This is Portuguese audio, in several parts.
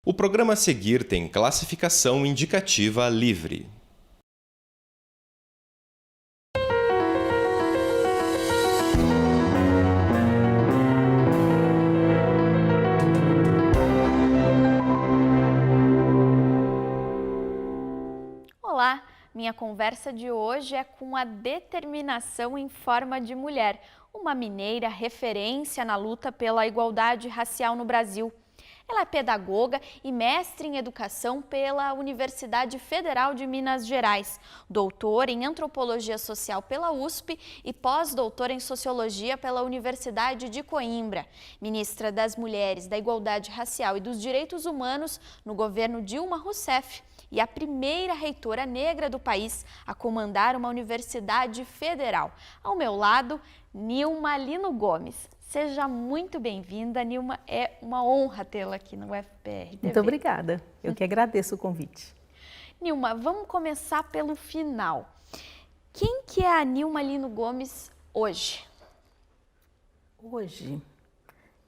O programa a seguir tem classificação indicativa livre. Olá, minha conversa de hoje é com a Determinação em Forma de Mulher, uma mineira referência na luta pela igualdade racial no Brasil. Ela é pedagoga e mestre em educação pela Universidade Federal de Minas Gerais, doutora em antropologia social pela USP e pós-doutora em sociologia pela Universidade de Coimbra, ministra das Mulheres, da Igualdade Racial e dos Direitos Humanos no governo Dilma Rousseff e a primeira reitora negra do país a comandar uma universidade federal. Ao meu lado, Nilma Lino Gomes. Seja muito bem-vinda, Nilma. É uma honra tê-la aqui no UFPR TV. Muito obrigada. Eu que agradeço o convite. Nilma, vamos começar pelo final. Quem que é a Nilma Lino Gomes hoje? Hoje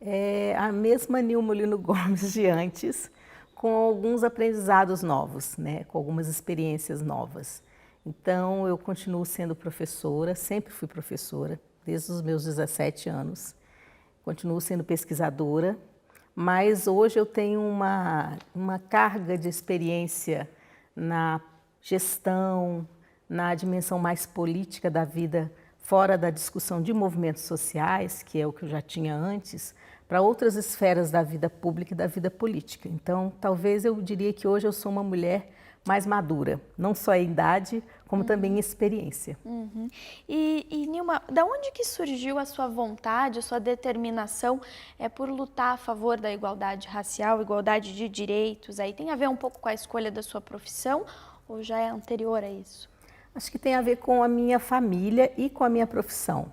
é a mesma Nilma Lino Gomes de antes, com alguns aprendizados novos, né? Com algumas experiências novas. Então, eu continuo sendo professora, sempre fui professora, desde os meus 17 anos. Continuo sendo pesquisadora, mas hoje eu tenho uma carga de experiência na gestão, na dimensão mais política da vida, fora da discussão de movimentos sociais, que é o que eu já tinha antes, para outras esferas da vida pública e da vida política. Então, talvez eu diria que hoje eu sou uma mulher mais madura, não só em idade, como também em experiência. E Nilma, da onde que surgiu a sua vontade, a sua determinação por lutar a favor da igualdade racial, igualdade de direitos? Aí tem a ver um pouco com a escolha da sua profissão ou já é anterior a isso? Acho que tem a ver com a minha família e com a minha profissão.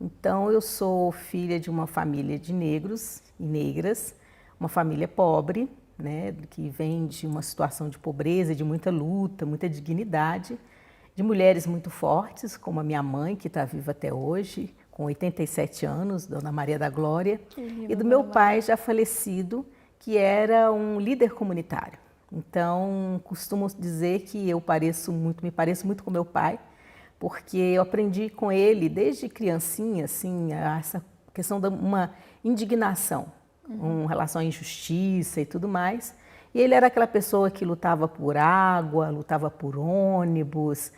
Então, eu sou filha de uma família de negros e negras, uma família pobre, né, que vem de uma situação de pobreza, de muita luta, muita dignidade, de mulheres muito fortes, como a minha mãe, que está viva até hoje, com 87 anos, Dona Maria da Glória, e do meu pai, já falecido, que era um líder comunitário. Então, costumo dizer que me pareço muito com meu pai, porque eu aprendi com ele, desde criancinha, assim, essa questão de uma indignação, em relação à injustiça e tudo mais. E ele era aquela pessoa que lutava por água, lutava por ônibus,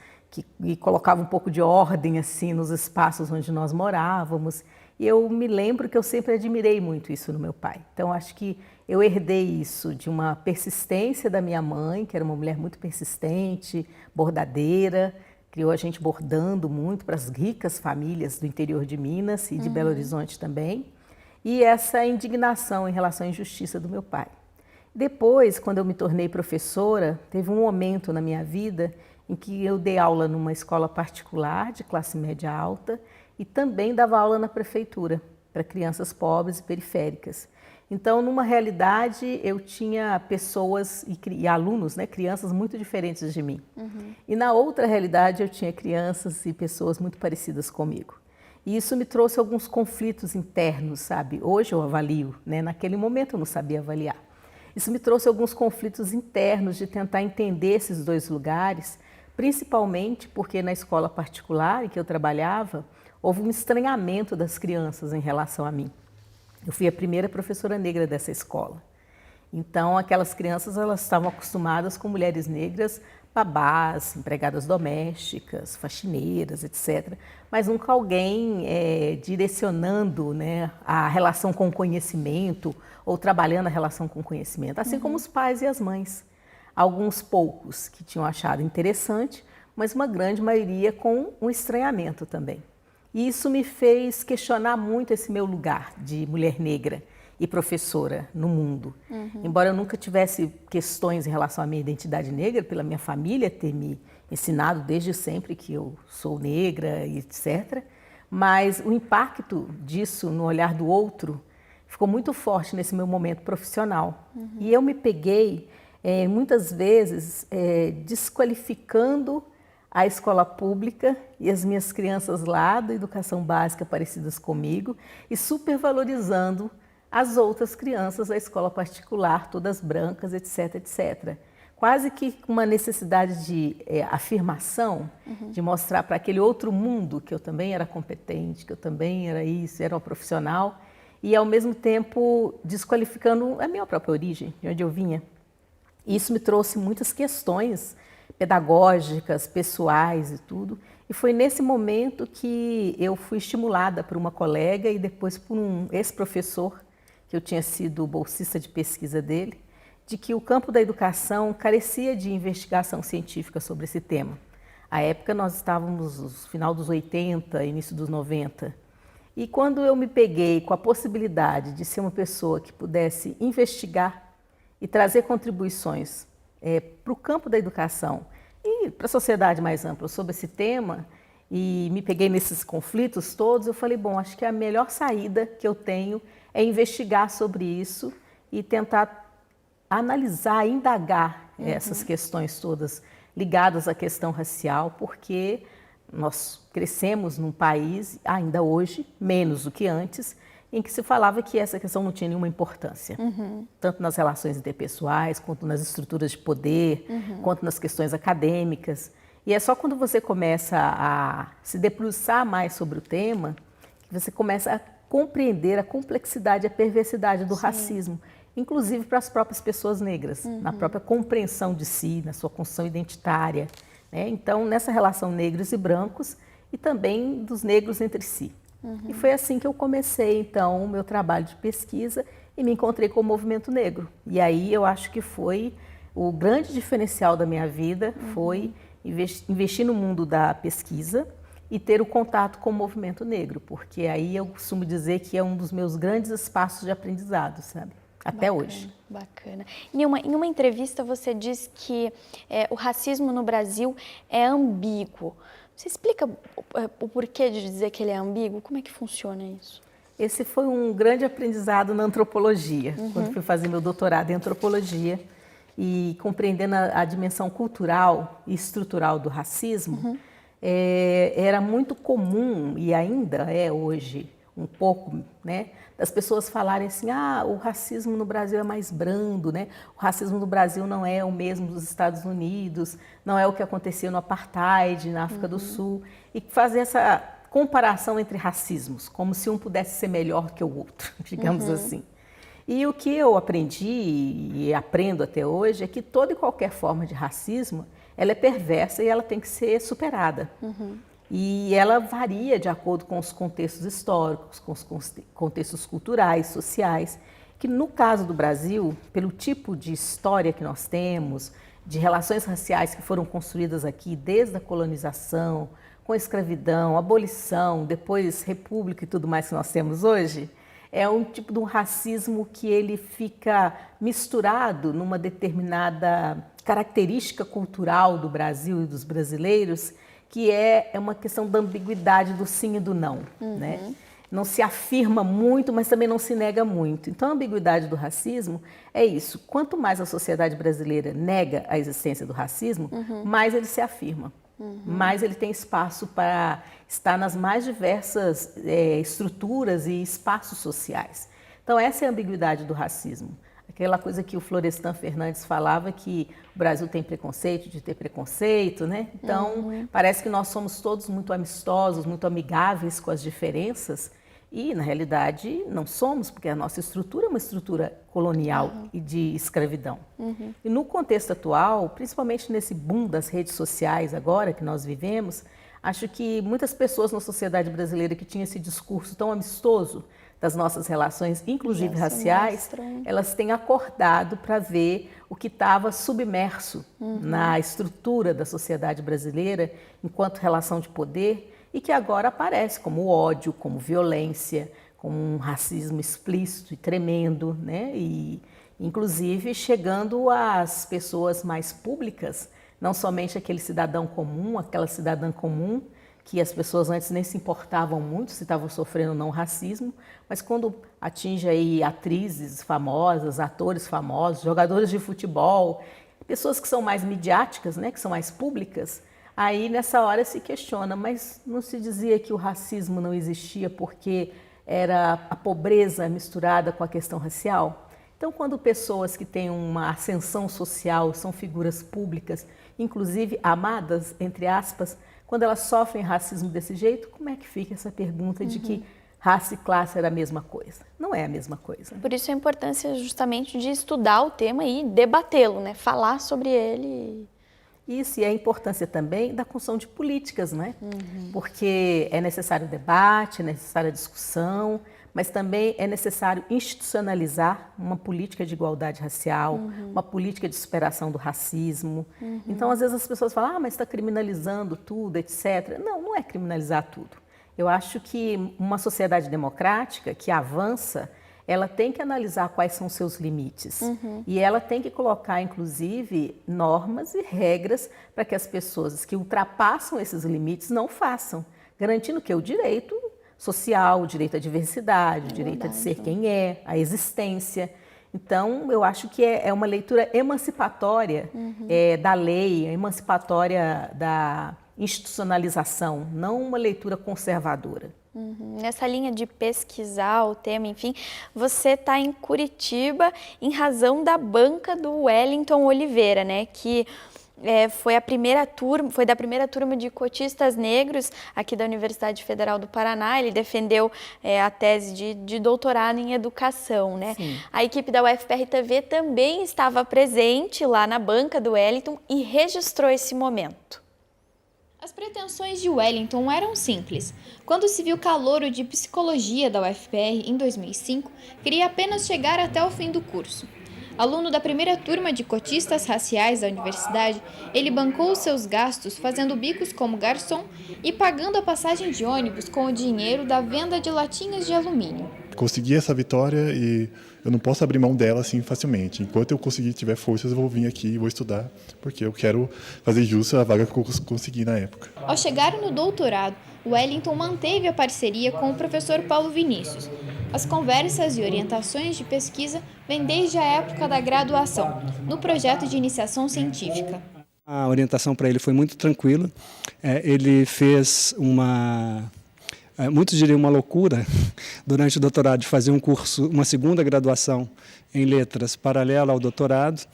e colocava um pouco de ordem assim nos espaços onde nós morávamos. E eu me lembro que eu sempre admirei muito isso no meu pai. Então, acho que eu herdei isso de uma persistência da minha mãe, que era uma mulher muito persistente, bordadeira, criou a gente bordando muito para as ricas famílias do interior de Minas e de Belo Horizonte também. E essa indignação em relação à injustiça do meu pai. Depois, quando eu me tornei professora, teve um momento na minha vida em que eu dei aula numa escola particular de classe média alta e também dava aula na prefeitura para crianças pobres e periféricas. Então, numa realidade, eu tinha pessoas e alunos, né, crianças muito diferentes de mim. E na outra realidade, eu tinha crianças e pessoas muito parecidas comigo. E isso me trouxe alguns conflitos internos, sabe? Hoje eu avalio, né? Naquele momento eu não sabia avaliar. Isso me trouxe alguns conflitos internos de tentar entender esses dois lugares, principalmente porque na escola particular em que eu trabalhava, houve um estranhamento das crianças em relação a mim. Eu fui a primeira professora negra dessa escola. Então, aquelas crianças, elas estavam acostumadas com mulheres negras, babás, empregadas domésticas, faxineiras, etc. Mas nunca alguém direcionando, né, a relação com o conhecimento ou trabalhando a relação com o conhecimento, assim como os pais e as mães. Alguns poucos que tinham achado interessante, mas uma grande maioria com um estranhamento também. E isso me fez questionar muito esse meu lugar de mulher negra e professora no mundo. Embora eu nunca tivesse questões em relação à minha identidade negra, pela minha família ter me ensinado desde sempre que eu sou negra e etc. Mas o impacto disso no olhar do outro ficou muito forte nesse meu momento profissional. E eu me peguei, muitas vezes, desqualificando a escola pública e as minhas crianças lá da educação básica parecidas comigo e supervalorizando as outras crianças da escola particular, todas brancas, etc, etc. Quase que com uma necessidade de afirmação, de mostrar para aquele outro mundo que eu também era competente, que eu também era isso, era uma profissional, e ao mesmo tempo desqualificando a minha própria origem, de onde eu vinha. Isso me trouxe muitas questões pedagógicas, pessoais e tudo. E foi nesse momento que eu fui estimulada por uma colega e depois por um ex-professor, que eu tinha sido bolsista de pesquisa dele, de que o campo da educação carecia de investigação científica sobre esse tema. À época nós estávamos no final dos 80, início dos 90. E quando eu me peguei com a possibilidade de ser uma pessoa que pudesse investigar e trazer contribuições para o campo da educação e para a sociedade mais ampla sobre esse tema, e me peguei nesses conflitos todos, eu falei, bom, acho que a melhor saída que eu tenho é investigar sobre isso e tentar analisar, indagar essas questões todas ligadas à questão racial, porque nós crescemos num país, ainda hoje, menos do que antes, em que se falava que essa questão não tinha nenhuma importância, tanto nas relações interpessoais, quanto nas estruturas de poder, quanto nas questões acadêmicas. E é só quando você começa a se debruçar mais sobre o tema, que você começa a compreender a complexidade e a perversidade do racismo, inclusive para as próprias pessoas negras, na própria compreensão de si, na sua construção identitária, né? Então, nessa relação negros e brancos e também dos negros entre si. E foi assim que eu comecei, então, o meu trabalho de pesquisa e me encontrei com o movimento negro. E aí eu acho que foi o grande diferencial da minha vida, foi investir no mundo da pesquisa e ter o contato com o movimento negro, porque aí eu costumo dizer que é um dos meus grandes espaços de aprendizado, sabe? Até hoje. Bacana. Em uma entrevista você diz que o racismo no Brasil é ambíguo. Você explica o porquê de dizer que ele é ambíguo? Como é que funciona isso? Esse foi um grande aprendizado na antropologia, quando fui fazer meu doutorado em antropologia e compreendendo a dimensão cultural e estrutural do racismo, era muito comum, e ainda é hoje um pouco, né, das pessoas falarem assim, o racismo no Brasil é mais brando, né? O racismo no Brasil não é o mesmo dos Estados Unidos, não é o que acontecia no Apartheid, na África do Sul, e fazer essa comparação entre racismos, como se um pudesse ser melhor que o outro, digamos assim. E o que eu aprendi e aprendo até hoje é que toda e qualquer forma de racismo, ela é perversa e ela tem que ser superada. E ela varia de acordo com os contextos históricos, com os contextos culturais, sociais, que no caso do Brasil, pelo tipo de história que nós temos, de relações raciais que foram construídas aqui desde a colonização, com a escravidão, abolição, depois república e tudo mais que nós temos hoje, é um tipo de um racismo que ele fica misturado numa determinada característica cultural do Brasil e dos brasileiros, que é uma questão da ambiguidade do sim e do não, né? Não se afirma muito, mas também não se nega muito. Então, a ambiguidade do racismo é isso. Quanto mais a sociedade brasileira nega a existência do racismo, mais ele se afirma. Mais ele tem espaço para estar nas mais diversas estruturas e espaços sociais. Então, essa é a ambiguidade do racismo. Aquela coisa que o Florestan Fernandes falava, que o Brasil tem preconceito de ter preconceito, né? Então, parece que nós somos todos muito amistosos, muito amigáveis com as diferenças e, na realidade, não somos, porque a nossa estrutura é uma estrutura colonial e de escravidão. E no contexto atual, principalmente nesse boom das redes sociais agora que nós vivemos, acho que muitas pessoas na sociedade brasileira que tinham esse discurso tão amistoso das nossas relações, inclusive raciais, elas têm acordado para ver o que estava submerso na estrutura da sociedade brasileira enquanto relação de poder e que agora aparece como ódio, como violência, como um racismo explícito e tremendo, né? E inclusive chegando às pessoas mais públicas, não somente aquele cidadão comum, aquela cidadã comum, que as pessoas antes nem se importavam muito se estavam sofrendo ou não racismo, mas quando atinge aí atrizes famosas, atores famosos, jogadores de futebol, pessoas que são mais midiáticas, né, que são mais públicas, aí nessa hora se questiona, mas não se dizia que o racismo não existia porque era a pobreza misturada com a questão racial. Então, quando pessoas que têm uma ascensão social, são figuras públicas, inclusive amadas, entre aspas, quando elas sofrem racismo desse jeito, como é que fica essa pergunta de que raça e classe era a mesma coisa? Não é a mesma coisa. Por isso a importância justamente de estudar o tema e debatê-lo, né? Falar sobre ele. Isso, e a importância também da construção de políticas, né? Porque é necessário debate, é necessária discussão, mas também é necessário institucionalizar uma política de igualdade racial, uma política de superação do racismo. Então, às vezes as pessoas falam, mas está criminalizando tudo, etc. Não, não é criminalizar tudo. Eu acho que uma sociedade democrática que avança, ela tem que analisar quais são os seus limites. E ela tem que colocar, inclusive, normas e regras para que as pessoas que ultrapassam esses limites não façam, garantindo que o direito social, o direito à diversidade, o direito de ser quem é, a existência. Então, eu acho que é uma leitura emancipatória da lei, emancipatória da institucionalização, não uma leitura conservadora. Nessa linha de pesquisar o tema, enfim, você está em Curitiba em razão da banca do Wellington Oliveira, né? Que foi da primeira turma de cotistas negros aqui da Universidade Federal do Paraná. Ele defendeu a tese de doutorado em educação, né? Sim. A equipe da UFPR-TV também estava presente lá na banca do Wellington e registrou esse momento. As pretensões de Wellington eram simples. Quando se viu calouro de psicologia da UFPR em 2005, queria apenas chegar até o fim do curso. Aluno da primeira turma de cotistas raciais da universidade, ele bancou os seus gastos fazendo bicos como garçom e pagando a passagem de ônibus com o dinheiro da venda de latinhas de alumínio. Consegui essa vitória e eu não posso abrir mão dela assim facilmente. Enquanto eu tiver forças, eu vou vir aqui e vou estudar, porque eu quero fazer jus à vaga que eu consegui na época. Ao chegar no doutorado, Wellington manteve a parceria com o professor Paulo Vinícius. As conversas e orientações de pesquisa vêm desde a época da graduação, no projeto de iniciação científica. A orientação para ele foi muito tranquila. Ele fez muitos diriam uma loucura, durante o doutorado, de fazer um curso, uma segunda graduação em letras paralela ao doutorado,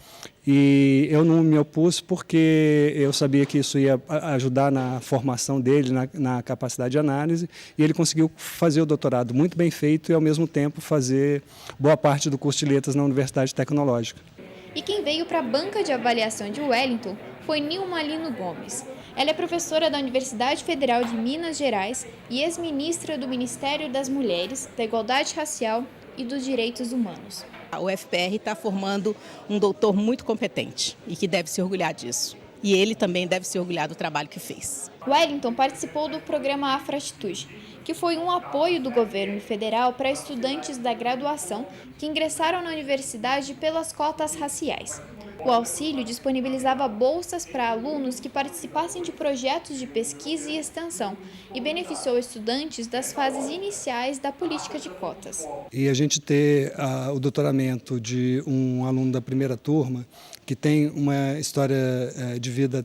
e eu não me opus porque eu sabia que isso ia ajudar na formação dele, na capacidade de análise, e ele conseguiu fazer o doutorado muito bem feito e, ao mesmo tempo, fazer boa parte do curso de letras na Universidade Tecnológica. E quem veio para a banca de avaliação de Wellington foi Nilma Lino Gomes. Ela é professora da Universidade Federal de Minas Gerais e ex-ministra do Ministério das Mulheres, da Igualdade Racial e dos Direitos Humanos. A UFPR está formando um doutor muito competente e que deve se orgulhar disso. E ele também deve se orgulhar do trabalho que fez. Wellington participou do programa Afratitude, que foi um apoio do governo federal para estudantes da graduação que ingressaram na universidade pelas cotas raciais. O auxílio disponibilizava bolsas para alunos que participassem de projetos de pesquisa e extensão e beneficiou estudantes das fases iniciais da política de cotas. E a gente ter o doutoramento de um aluno da primeira turma que tem uma história de vida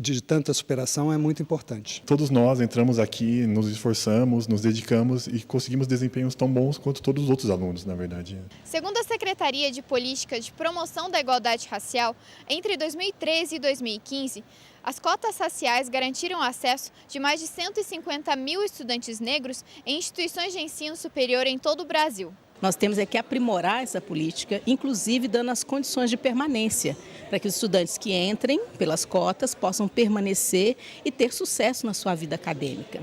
de tanta superação é muito importante. Todos nós entramos aqui, nos esforçamos, nos dedicamos e conseguimos desempenhos tão bons quanto todos os outros alunos, na verdade. Segundo a Secretaria de Política de Promoção da Igualdade Racial, entre 2013 e 2015, as cotas raciais garantiram acesso de mais de 150 mil estudantes negros em instituições de ensino superior em todo o Brasil. Nós temos que aprimorar essa política, inclusive dando as condições de permanência, para que os estudantes que entrem pelas cotas possam permanecer e ter sucesso na sua vida acadêmica.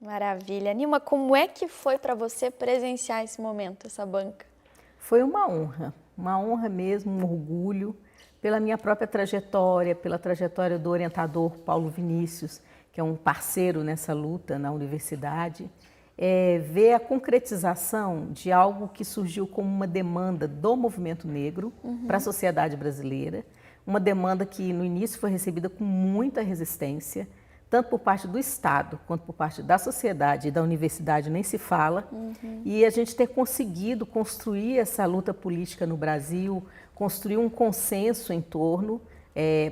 Maravilha. Nilma, como é que foi para você presenciar esse momento, essa banca? Foi uma honra mesmo, um orgulho, pela minha própria trajetória, pela trajetória do orientador Paulo Vinícius, que é um parceiro nessa luta na universidade. Ver a concretização de algo que surgiu como uma demanda do movimento negro para a sociedade brasileira, uma demanda que no início foi recebida com muita resistência, tanto por parte do Estado quanto por parte da sociedade e da universidade, nem se fala, e a gente ter conseguido construir essa luta política no Brasil, construir um consenso em torno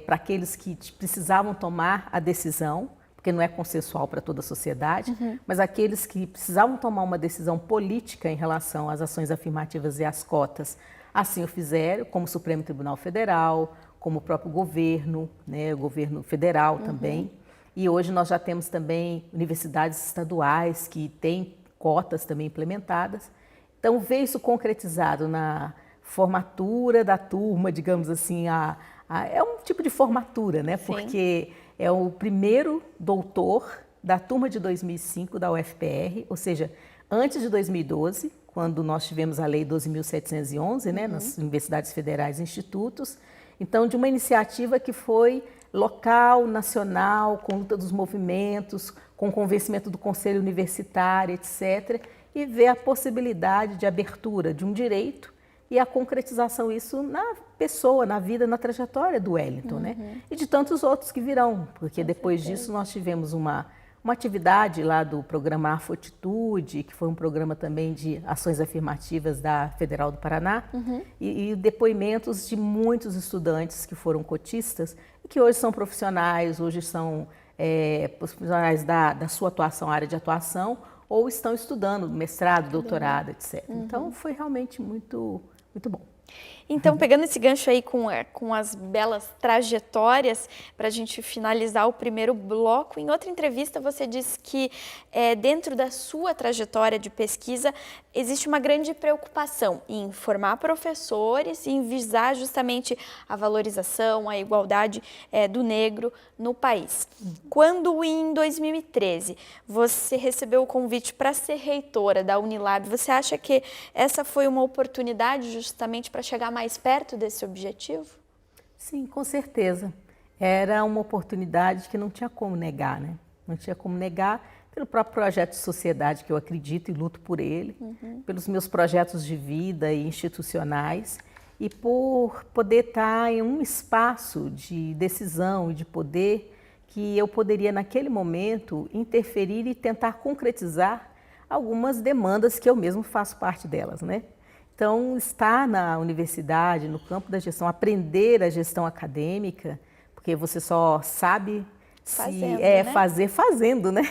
para aqueles que precisavam tomar a decisão, porque porque não é consensual para toda a sociedade, mas aqueles que precisavam tomar uma decisão política em relação às ações afirmativas e às cotas, assim o fizeram, como o Supremo Tribunal Federal, como o próprio governo, né, o governo federal também. E hoje nós já temos também universidades estaduais que têm cotas também implementadas. Então, ver isso concretizado na formatura da turma, digamos assim, é um tipo de formatura, né? Porque é o primeiro doutor da turma de 2005 da UFPR, ou seja, antes de 2012, quando nós tivemos a Lei 12.711, né, nas universidades federais e institutos. Então, de uma iniciativa que foi local, nacional, com luta dos movimentos, com convencimento do Conselho Universitário, etc., e ver a possibilidade de abertura de um direito e a concretização disso na pessoa, na vida, na trajetória do Wellington, né? E de tantos outros que virão, porque depois disso nós tivemos uma atividade lá do programa Afotitude, que foi um programa também de ações afirmativas da Federal do Paraná, e depoimentos de muitos estudantes que foram cotistas e que hoje são profissionais, hoje são profissionais da sua atuação, área de atuação, ou estão estudando mestrado, doutorado, etc. Então foi realmente muito bom. Então, pegando esse gancho aí com as belas trajetórias, para a gente finalizar o primeiro bloco, em outra entrevista você disse que dentro da sua trajetória de pesquisa existe uma grande preocupação em formar professores e em visar justamente a valorização, a igualdade do negro no país. Quando em 2013 você recebeu o convite para ser reitora da Unilab, você acha que essa foi uma oportunidade justamente para chegar mais perto desse objetivo? Sim, com certeza. Era uma oportunidade que não tinha como negar, né? Não tinha como negar pelo próprio projeto de sociedade que eu acredito e luto por ele, pelos meus projetos de vida e institucionais e por poder estar em um espaço de decisão e de poder que eu poderia, naquele momento, interferir e tentar concretizar algumas demandas que eu mesmo faço parte delas, né? Então, estar na universidade, no campo da gestão, aprender a gestão acadêmica, porque você só sabe fazer fazendo, né?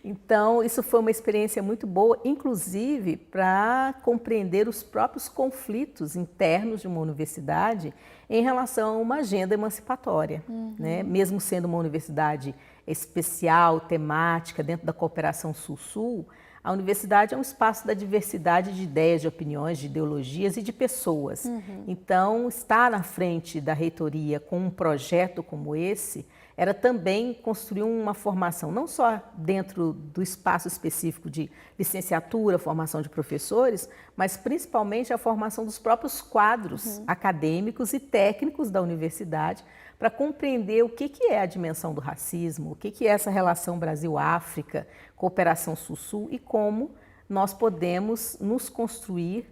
Então, isso foi uma experiência muito boa, inclusive para compreender os próprios conflitos internos de uma universidade em relação a uma agenda emancipatória, né? Mesmo sendo uma universidade especial, temática, dentro da cooperação Sul-Sul, a universidade é um espaço da diversidade de ideias, de opiniões, de ideologias e de pessoas. Então, estar na frente da reitoria com um projeto como esse era também construir uma formação, não só dentro do espaço específico de licenciatura, formação de professores, mas principalmente a formação dos próprios quadros acadêmicos e técnicos da universidade para compreender o que é a dimensão do racismo, o que é essa relação Brasil-África, cooperação Sul-Sul e como nós podemos nos construir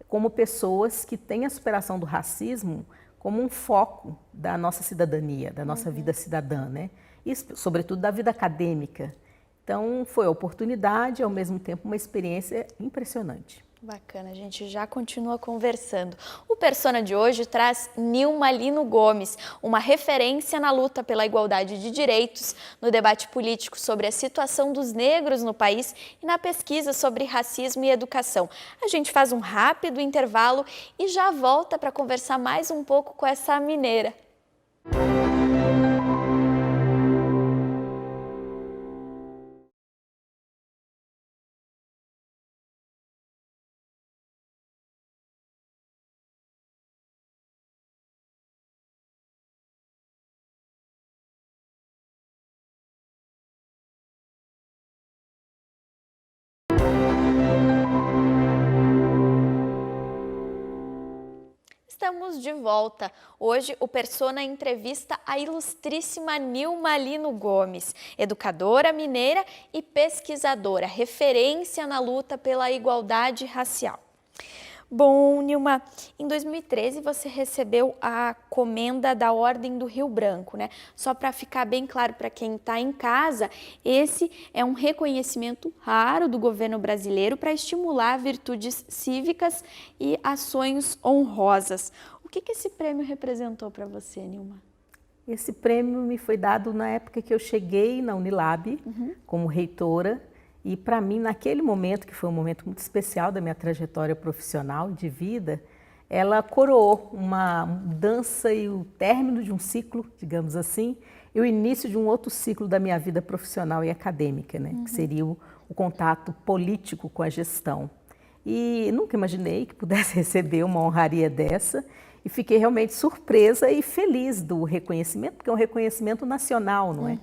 como pessoas que têm a superação do racismo como um foco da nossa cidadania, da nossa vida cidadã, né? E, sobretudo, da vida acadêmica. Então, foi a oportunidade e, ao mesmo tempo, uma experiência impressionante. Bacana, a gente já continua conversando. O Persona de hoje traz Nilma Lino Gomes, uma referência na luta pela igualdade de direitos, no debate político sobre a situação dos negros no país e na pesquisa sobre racismo e educação. A gente faz um rápido intervalo e já volta para conversar mais um pouco com essa mineira. Estamos de volta. Hoje o Persona entrevista a ilustríssima Nilma Lino Gomes, educadora mineira e pesquisadora, referência na luta pela igualdade racial. Bom, Nilma, em 2013 você recebeu a comenda da Ordem do Rio Branco, né? Só para ficar bem claro para quem está em casa, esse é um reconhecimento raro do governo brasileiro para estimular virtudes cívicas e ações honrosas. O que esse prêmio representou para você, Nilma? Esse prêmio me foi dado na época que eu cheguei na Unilab como reitora e para mim, naquele momento, que foi um momento muito especial da minha trajetória profissional e de vida, ela coroou uma mudança e o término de um ciclo, digamos assim, e o início de um outro ciclo da minha vida profissional e acadêmica, né? Que seria o contato político com a gestão. E nunca imaginei que pudesse receber uma honraria dessa e fiquei realmente surpresa e feliz do reconhecimento, porque é um reconhecimento nacional, não é?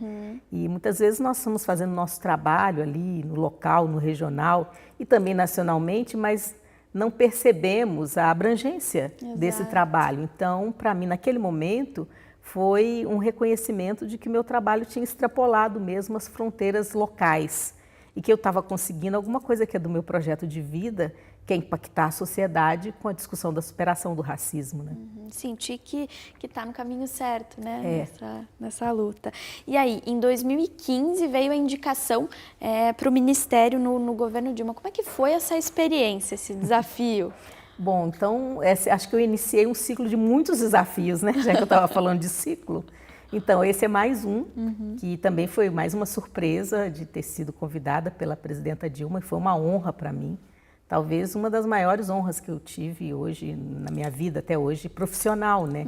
E muitas vezes nós estamos fazendo nosso trabalho ali no local, no regional e também nacionalmente, mas não percebemos a abrangência desse trabalho. Então, para mim, naquele momento, foi um reconhecimento de que o meu trabalho tinha extrapolado mesmo as fronteiras locais e que eu estava conseguindo alguma coisa que é do meu projeto de vida, que é impactar a sociedade com a discussão da superação do racismo, né? Sentir que está no caminho certo, né? Nessa luta. E aí, em 2015, veio a indicação para o Ministério no governo Dilma. Como é que foi essa experiência, esse desafio? Bom, então, acho que eu iniciei um ciclo de muitos desafios, né? Já que eu estava falando de ciclo. Então, esse é mais um, que também foi mais uma surpresa de ter sido convidada pela presidenta Dilma, e foi uma honra para mim. Talvez uma das maiores honras que eu tive hoje, na minha vida até hoje, profissional, né?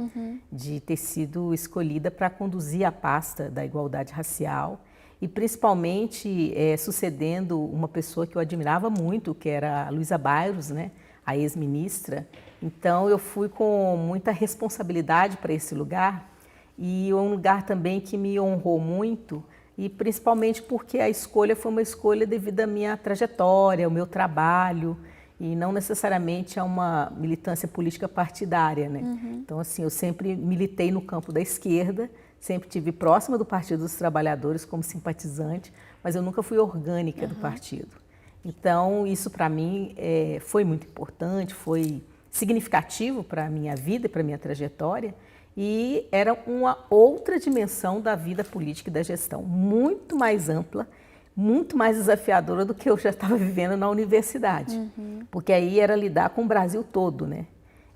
De ter sido escolhida para conduzir a pasta da igualdade racial e principalmente sucedendo uma pessoa que eu admirava muito, que era a Luísa Bairros, né? A ex-ministra. Então, eu fui com muita responsabilidade para esse lugar e um lugar também que me honrou muito, e principalmente porque a escolha foi uma escolha devido à minha trajetória, ao meu trabalho, e não necessariamente a uma militância política partidária, né? Então, assim, eu sempre militei no campo da esquerda, sempre estive próxima do Partido dos Trabalhadores como simpatizante, mas eu nunca fui orgânica do partido. Então, isso para mim foi muito importante, foi significativo para a minha vida e para a minha trajetória, e era uma outra dimensão da vida política e da gestão, muito mais ampla, muito mais desafiadora do que eu já estava vivendo na universidade. Porque aí era lidar com o Brasil todo, né?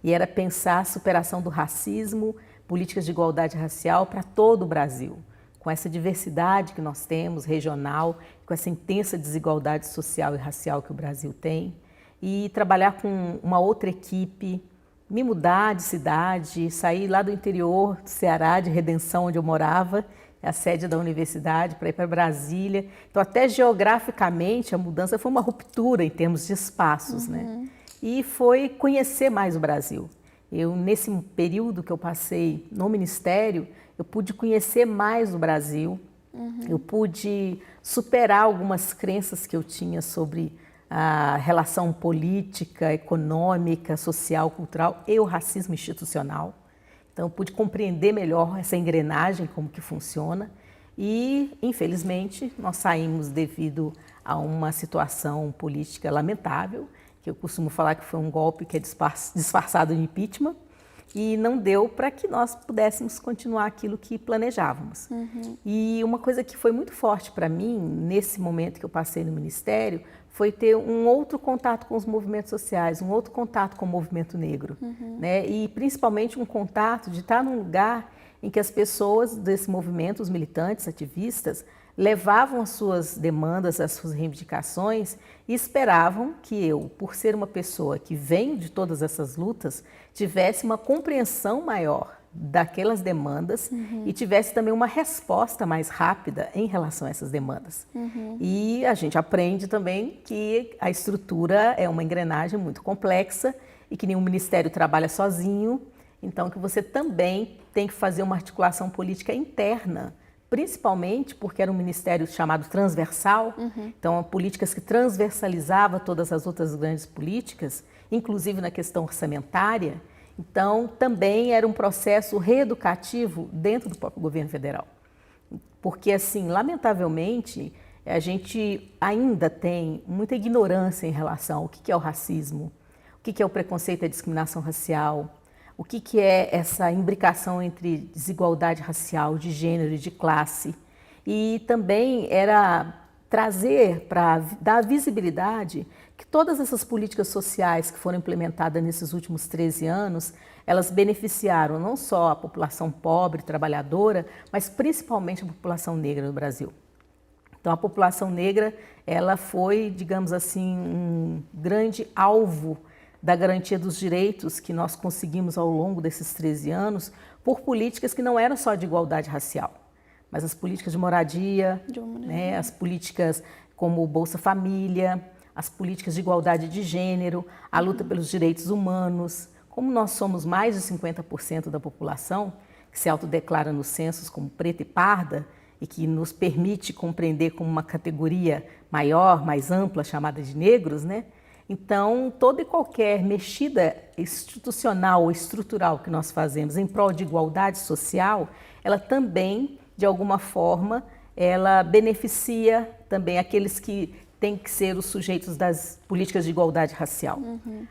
E era pensar a superação do racismo, políticas de igualdade racial para todo o Brasil, com essa diversidade que nós temos, regional, com essa intensa desigualdade social e racial que o Brasil tem, e trabalhar com uma outra equipe, me mudar de cidade, sair lá do interior do Ceará, de Redenção, onde eu morava, a sede da universidade, para ir para Brasília. Então, até geograficamente, a mudança foi uma ruptura em termos de espaços, né? E foi conhecer mais o Brasil. Eu, nesse período que eu passei no Ministério, eu pude conhecer mais o Brasil, eu pude superar algumas crenças que eu tinha sobre a relação política, econômica, social, cultural e o racismo institucional. Então, eu pude compreender melhor essa engrenagem, como que funciona. E, infelizmente, nós saímos devido a uma situação política lamentável, que eu costumo falar que foi um golpe que é disfarçado de impeachment, e não deu para que nós pudéssemos continuar aquilo que planejávamos. E uma coisa que foi muito forte para mim, nesse momento que eu passei no Ministério, foi ter um outro contato com os movimentos sociais, um outro contato com o movimento negro, né? E principalmente um contato de estar num lugar em que as pessoas desse movimento, os militantes, ativistas, levavam as suas demandas, as suas reivindicações e esperavam que eu, por ser uma pessoa que vem de todas essas lutas, tivesse uma compreensão maior daquelas demandas e tivesse também uma resposta mais rápida em relação a essas demandas. E a gente aprende também que a estrutura é uma engrenagem muito complexa e que nenhum ministério trabalha sozinho, então que você também tem que fazer uma articulação política interna, principalmente porque era um ministério chamado transversal, então políticas que transversalizava todas as outras grandes políticas, inclusive na questão orçamentária. Então, também era um processo reeducativo dentro do próprio governo federal. Porque, assim, lamentavelmente, a gente ainda tem muita ignorância em relação ao que é o racismo, o que é o preconceito e a discriminação racial, o que é essa imbricação entre desigualdade racial, de gênero e de classe. E também era trazer, para dar visibilidade que todas essas políticas sociais que foram implementadas nesses últimos 13 anos, elas beneficiaram não só a população pobre, trabalhadora, mas principalmente a população negra no Brasil. Então, a população negra, ela foi, digamos assim, um grande alvo da garantia dos direitos que nós conseguimos ao longo desses 13 anos por políticas que não eram só de igualdade racial, mas as políticas de moradia, né, as políticas como o Bolsa Família, as políticas de igualdade de gênero, a luta pelos direitos humanos. Como nós somos mais de 50% da população, que se autodeclara nos censos como preta e parda, e que nos permite compreender como uma categoria maior, mais ampla, chamada de negros, né? Então, toda e qualquer mexida institucional ou estrutural que nós fazemos em prol de igualdade social, ela também, de alguma forma, ela beneficia também aqueles que têm que ser os sujeitos das políticas de igualdade racial.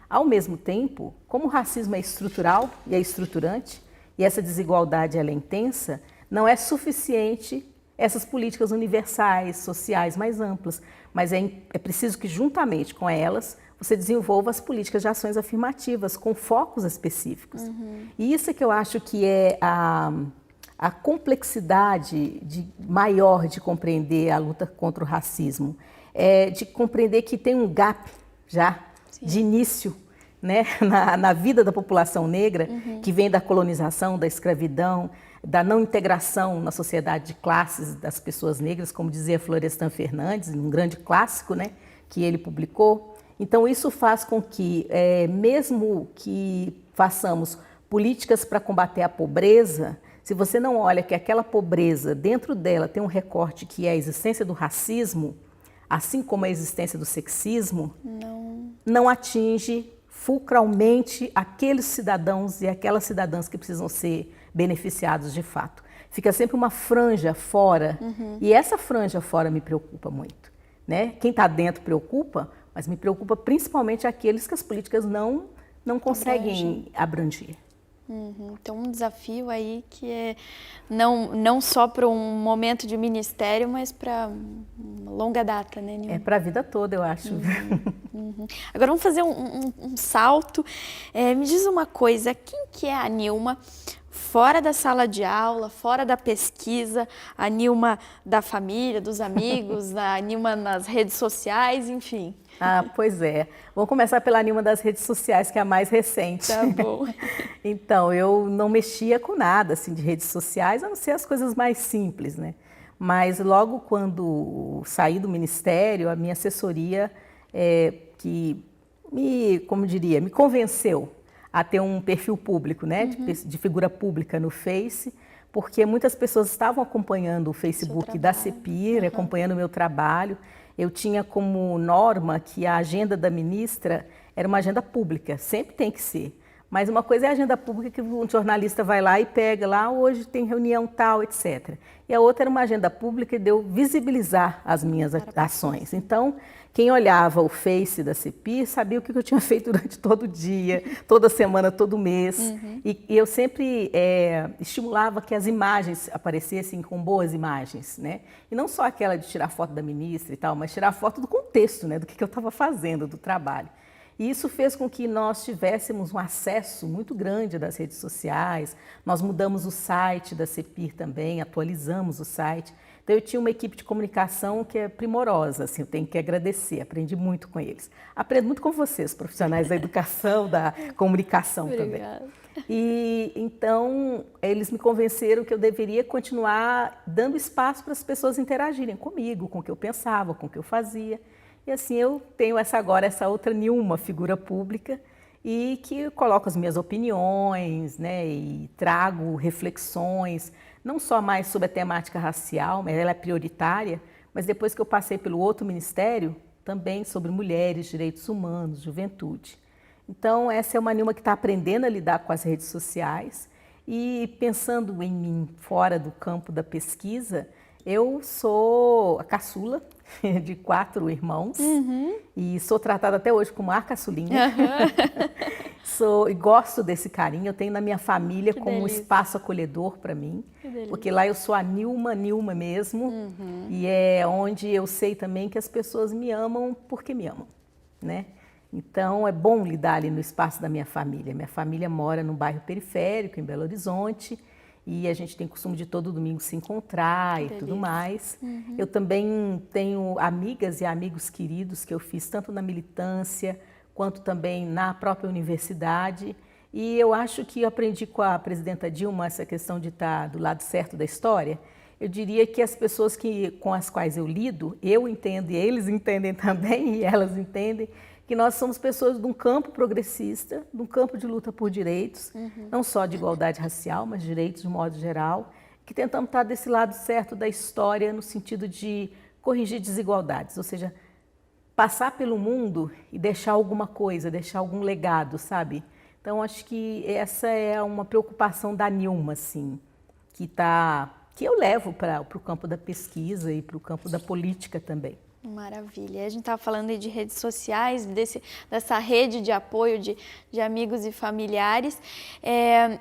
Ao mesmo tempo, como o racismo é estrutural e é estruturante, e essa desigualdade ela é intensa, não é suficiente essas políticas universais, sociais mais amplas, mas é preciso que, juntamente com elas, você desenvolva as políticas de ações afirmativas com focos específicos. E isso é que eu acho que é a complexidade maior de compreender a luta contra o racismo, é de compreender que tem um gap já de início, né, na vida da população negra, que vem da colonização, da escravidão, da não integração na sociedade de classes das pessoas negras, como dizia Florestan Fernandes, um grande clássico, né, que ele publicou. Então, isso faz com que, mesmo que façamos políticas para combater a pobreza, se você não olha que aquela pobreza, dentro dela, tem um recorte que é a existência do racismo, assim como a existência do sexismo, não atinge fulcralmente aqueles cidadãos e aquelas cidadãs que precisam ser beneficiados de fato. Fica sempre uma franja fora, e essa franja fora me preocupa muito, né? Quem está dentro preocupa, mas me preocupa principalmente aqueles que as políticas não conseguem abranger. Então, um desafio aí que é não só para um momento de ministério, mas para uma longa data, né, Nilma? É para a vida toda, eu acho. Agora vamos fazer um salto. Me diz uma coisa, quem que é a Nilma fora da sala de aula, fora da pesquisa, a Nilma da família, dos amigos, a Nilma nas redes sociais, enfim? Ah, pois é. Vamos começar pela Nilma das redes sociais, que é a mais recente. Tá bom. Então, eu não mexia com nada assim, de redes sociais, a não ser as coisas mais simples, né? Mas logo quando saí do Ministério, a minha assessoria, que me convenceu a ter um perfil público, né? De figura pública no Face, porque muitas pessoas estavam acompanhando o Facebook da CEPIR, acompanhando o meu trabalho. Eu tinha como norma que a agenda da ministra era uma agenda pública, sempre tem que ser. Mas uma coisa é a agenda pública que um jornalista vai lá e pega lá, hoje tem reunião tal, etc. E a outra era uma agenda pública de eu visibilizar as minhas ações. Então, quem olhava o Face da CEPIR sabia o que eu tinha feito durante todo o dia, toda semana, todo mês. E eu sempre estimulava que as imagens aparecessem com boas imagens, né? E não só aquela de tirar foto da ministra e tal, mas tirar foto do contexto, né? Do que eu estava fazendo, do trabalho. E isso fez com que nós tivéssemos um acesso muito grande das redes sociais. Nós mudamos o site da CEPIR também, atualizamos o site. Então, eu tinha uma equipe de comunicação que é primorosa, assim, eu tenho que agradecer, aprendi muito com eles. Aprendo muito com vocês, profissionais da educação, da comunicação também. E, então, eles me convenceram que eu deveria continuar dando espaço para as pessoas interagirem comigo, com o que eu pensava, com o que eu fazia. E assim, eu tenho agora essa outra Nilma, figura pública, e que coloco as minhas opiniões, né, e trago reflexões, não só mais sobre a temática racial, mas ela é prioritária, mas depois que eu passei pelo outro ministério, também sobre mulheres, direitos humanos, juventude. Então, essa é uma Nilma que está aprendendo a lidar com as redes sociais e pensando em mim fora do campo da pesquisa. Eu sou a caçula de 4 irmãos e sou tratada até hoje como a caçulinha. E gosto desse carinho, eu tenho na minha família como um espaço acolhedor para mim. porque lá eu sou a Nilma mesmo, e é onde eu sei também que as pessoas me amam porque me amam, né? Então é bom lidar ali no espaço da minha família. Minha família mora num bairro periférico, em Belo Horizonte, e a gente tem costume de todo domingo se encontrar e tudo mais. Eu também tenho amigas e amigos queridos que eu fiz tanto na militância quanto também na própria universidade. E eu acho que eu aprendi com a presidenta Dilma essa questão de estar do lado certo da história. Eu diria que as pessoas com as quais eu lido, eu entendo e eles entendem também, e elas entendem, que nós somos pessoas de um campo progressista, de um campo de luta por direitos, não só de igualdade racial, mas direitos de modo geral, que tentamos estar desse lado certo da história no sentido de corrigir desigualdades, ou seja, passar pelo mundo e deixar alguma coisa, deixar algum legado, sabe? Então, acho que essa é uma preocupação da Nilma, assim, que eu levo para o campo da pesquisa e para o campo da política também. Maravilha. A gente estava falando aí de redes sociais, dessa rede de apoio de amigos e familiares.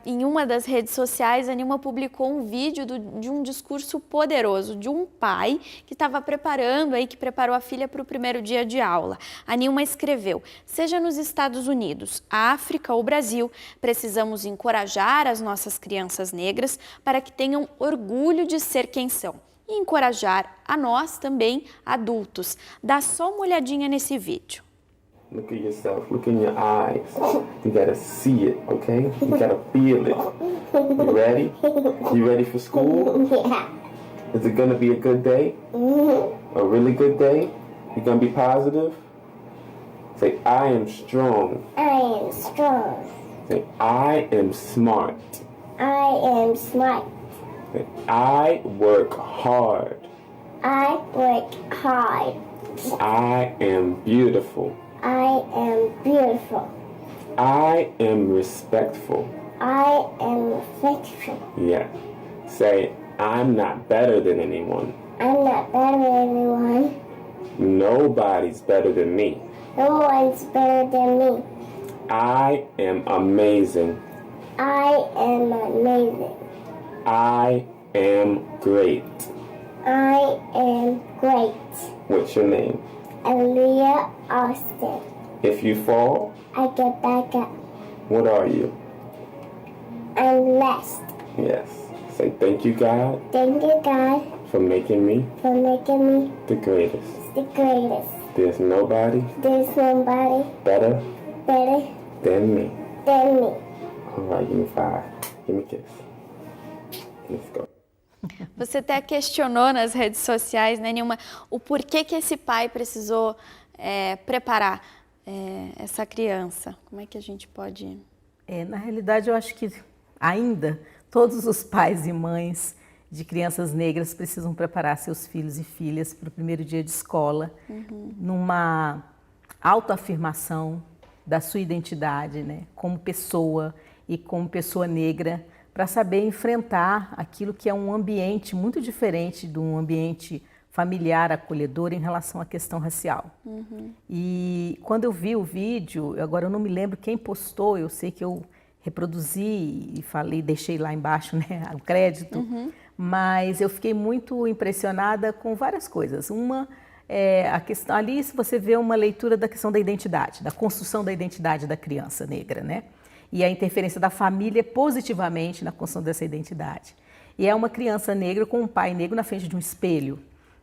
Em uma das redes sociais, a Nilma publicou um vídeo de um discurso poderoso de um pai que estava que preparou a filha para o primeiro dia de aula. A Nilma escreveu: seja nos Estados Unidos, África ou Brasil, precisamos encorajar as nossas crianças negras para que tenham orgulho de ser quem são. E encorajar a nós também, adultos. Dá só uma olhadinha nesse vídeo. Look at yourself, look in your eyes. You gotta see it, okay? You gotta feel it. You ready? You ready for school? Yeah. Is it gonna be a good day? A really good day? You gonna be positive? Say, I am strong. I am strong. Say, I am smart. I am smart. Say, I work hard. I work hard. I am beautiful. I am beautiful. I am respectful. I am respectful. Yeah. Say, I'm not better than anyone. I'm not better than anyone. Nobody's better than me. No one's better than me. I am amazing. I am amazing. I am great. I am great. What's your name? Aaliyah Austin. If you fall, I get back up. what are you? I'm blessed. Yes. Say thank you, God, Thank you, God, for making me for making me the greatest. the greatest. There's nobody There's nobody better better than me. than me. All right, give me 5. Give me a kiss. Let's go. Você até questionou nas redes sociais, né, Nilma, o porquê que esse pai precisou preparar essa criança. Como é que a gente pode... Na realidade, eu acho que ainda todos os pais e mães de crianças negras precisam preparar seus filhos e filhas para o primeiro dia de escola, numa autoafirmação da sua identidade, né, como pessoa e como pessoa negra, para saber enfrentar aquilo que é um ambiente muito diferente de um ambiente familiar, acolhedor em relação à questão racial. E quando eu vi o vídeo, agora eu não me lembro quem postou, eu sei que eu reproduzi e falei, deixei lá embaixo, né, o crédito, mas eu fiquei muito impressionada com várias coisas. Uma a questão ali, se você vê uma leitura da questão da identidade, da construção da identidade da criança negra, né? E a interferência da família positivamente na construção dessa identidade. E é uma criança negra com um pai negro na frente de um espelho.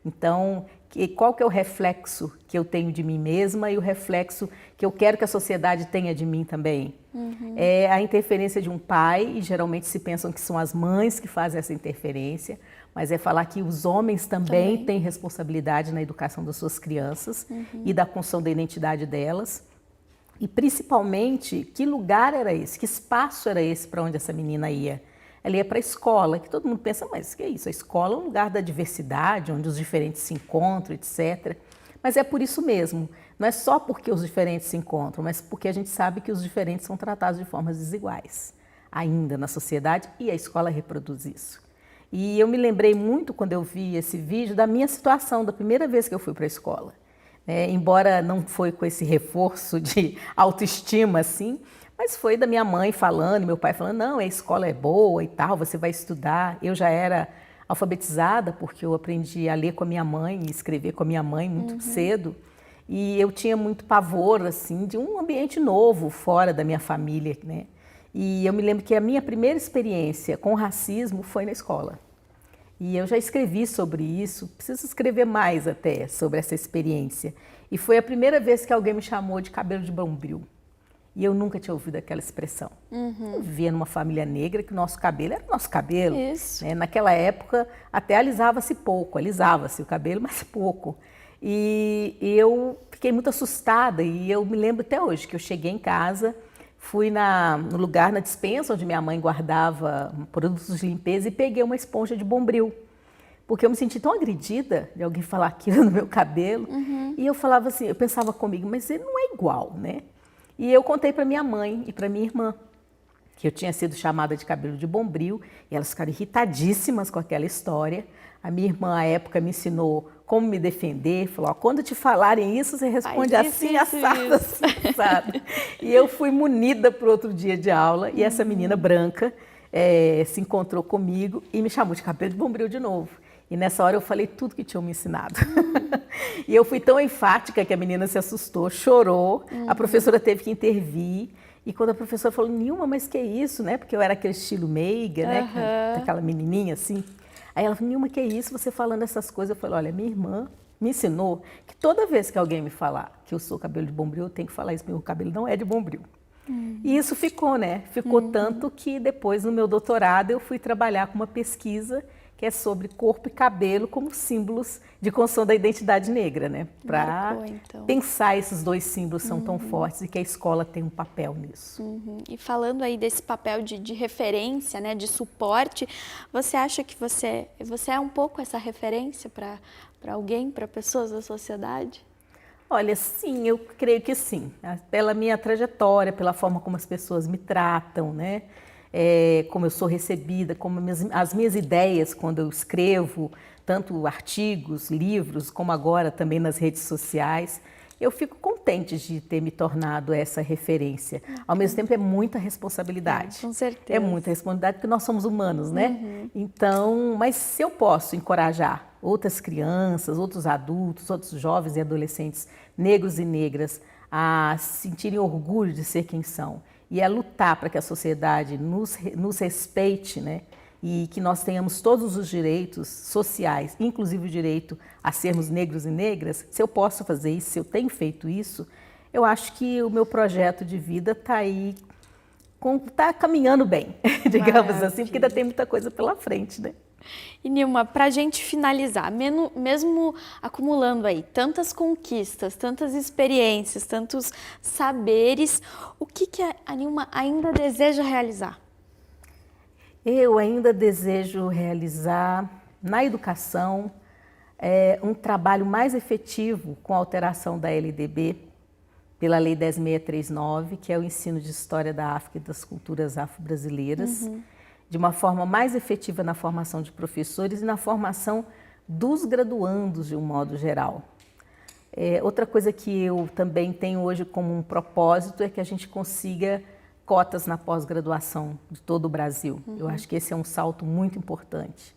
Então, qual que é o reflexo que eu tenho de mim mesma e o reflexo que eu quero que a sociedade tenha de mim também? É a interferência de um pai, e geralmente se pensam que são as mães que fazem essa interferência, mas é falar que os homens também têm responsabilidade na educação das suas crianças e da construção da identidade delas. E principalmente, que lugar era esse, que espaço era esse para onde essa menina ia? Ela ia para a escola, que todo mundo pensa, mas que é isso? A escola é um lugar da diversidade, onde os diferentes se encontram, etc. Mas é por isso mesmo, não é só porque os diferentes se encontram, mas porque a gente sabe que os diferentes são tratados de formas desiguais, ainda na sociedade, e a escola reproduz isso. E eu me lembrei muito, quando eu vi esse vídeo, da minha situação, da primeira vez que eu fui para a escola. Embora não foi com esse reforço de autoestima, assim, Mas foi da minha mãe falando, meu pai falando, não, a escola é boa e tal, você vai estudar. Eu já era alfabetizada, porque eu aprendi a ler com a minha mãe e escrever com a minha mãe muito cedo. E eu tinha muito pavor, assim, de um ambiente novo, fora da minha família, né? E eu me lembro que a minha primeira experiência com racismo foi na escola. E eu já escrevi sobre isso, preciso escrever mais até sobre essa experiência. E foi a primeira vez que alguém me chamou de cabelo de bombril. E eu nunca tinha ouvido aquela expressão. Eu vivia numa família negra que o nosso cabelo era o nosso cabelo. Isso. Né? Naquela época até alisava-se o cabelo, mas pouco. E eu fiquei muito assustada e eu me lembro até hoje que eu cheguei em casa, fui no lugar, na despensa onde minha mãe guardava produtos de limpeza e peguei uma esponja de bombril. Porque eu me senti tão agredida de alguém falar aquilo no meu cabelo. E eu falava assim, eu pensava comigo, mas ele não é igual, né? E eu contei para minha mãe e para minha irmã que eu tinha sido chamada de cabelo de bombril e elas ficaram irritadíssimas com aquela história. A minha irmã, à época, me ensinou como me defender, falou, ó, quando te falarem isso, você responde assim, assado, assim, assado. E eu fui munida para o outro dia de aula e essa menina branca se encontrou comigo e me chamou de cabelo de bombril de novo. E nessa hora eu falei tudo que tinham me ensinado. E eu fui tão enfática que a menina se assustou, chorou, a professora teve que intervir. E quando a professora falou, Nilma, mas que é isso, né? Porque eu era aquele estilo meiga, né? Aquela menininha assim. Aí ela falou, Nilma, que é isso? Você falando essas coisas. Eu falei, olha, minha irmã me ensinou que toda vez que alguém me falar que eu sou cabelo de bombril, eu tenho que falar isso, meu cabelo não é de bombril. E isso ficou, né? Ficou tanto que depois, no meu doutorado, eu fui trabalhar com uma pesquisa que é sobre corpo e cabelo como símbolos de construção da identidade negra, né? Para pensar esses dois símbolos são tão fortes e que a escola tem um papel nisso. E falando aí desse papel de referência, né, de suporte, você acha que você é um pouco essa referência para alguém, para pessoas da sociedade? Olha, sim, eu creio que sim. Pela minha trajetória, pela forma como as pessoas me tratam, né? Como eu sou recebida, como as minhas ideias quando eu escrevo, tanto artigos, livros, como agora também nas redes sociais, eu fico contente de ter me tornado essa referência. Ao mesmo tempo é muita responsabilidade. Com certeza. É muita responsabilidade porque nós somos humanos, né? Então, mas se eu posso encorajar outras crianças, outros adultos, outros jovens e adolescentes negros e negras a sentirem orgulho de ser quem são e a lutar para que a sociedade nos respeite, né? E que nós tenhamos todos os direitos sociais, inclusive o direito a sermos negros e negras, se eu posso fazer isso, se eu tenho feito isso, eu acho que o meu projeto de vida está aí, está caminhando bem, digamos assim, porque ainda tem muita coisa pela frente, né? E Nilma, para a gente finalizar, mesmo acumulando aí tantas conquistas, tantas experiências, tantos saberes, o que a Nilma ainda deseja realizar? Eu ainda desejo realizar na educação um trabalho mais efetivo com a alteração da LDB, pela Lei 10.639, que é o ensino de História da África e das culturas afro-brasileiras, de uma forma mais efetiva na formação de professores e na formação dos graduandos, de um modo geral. Outra coisa que eu também tenho hoje como um propósito é que a gente consiga cotas na pós-graduação de todo o Brasil. Eu acho que esse é um salto muito importante.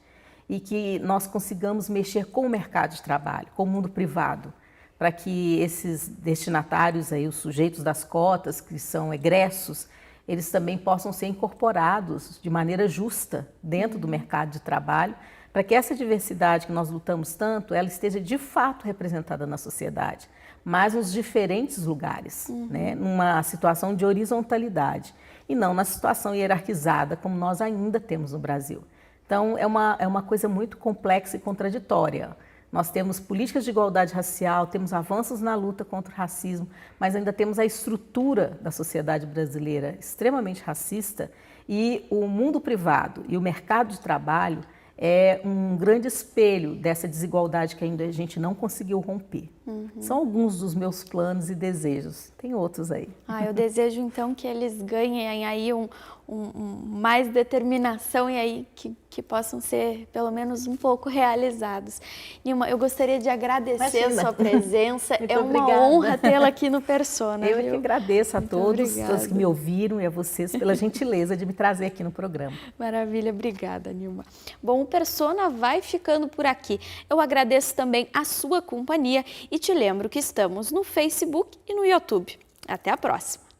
E que nós consigamos mexer com o mercado de trabalho, com o mundo privado, para que esses destinatários, aí, os sujeitos das cotas, que são egressos, eles também possam ser incorporados de maneira justa dentro do mercado de trabalho, para que essa diversidade que nós lutamos tanto, ela esteja de fato representada na sociedade, mas nos diferentes lugares, né? Numa situação de horizontalidade, e não na situação hierarquizada como nós ainda temos no Brasil. Então, é uma coisa muito complexa e contraditória. Nós temos políticas de igualdade racial, temos avanços na luta contra o racismo, mas ainda temos a estrutura da sociedade brasileira extremamente racista e o mundo privado e o mercado de trabalho é um grande espelho dessa desigualdade que ainda a gente não conseguiu romper. São alguns dos meus planos e desejos. Tem outros aí. Eu desejo então que eles ganhem aí mais determinação e aí que possam ser pelo menos um pouco realizados. Nilma, eu gostaria de agradecer a sua presença. É uma honra tê-la aqui no Persona. Eu é que agradeço a todos que me ouviram e a vocês pela gentileza de me trazer aqui no programa. Maravilha, obrigada, Nilma. Bom, o Persona vai ficando por aqui. Eu agradeço também a sua companhia e te lembro que estamos no Facebook e no YouTube. Até a próxima!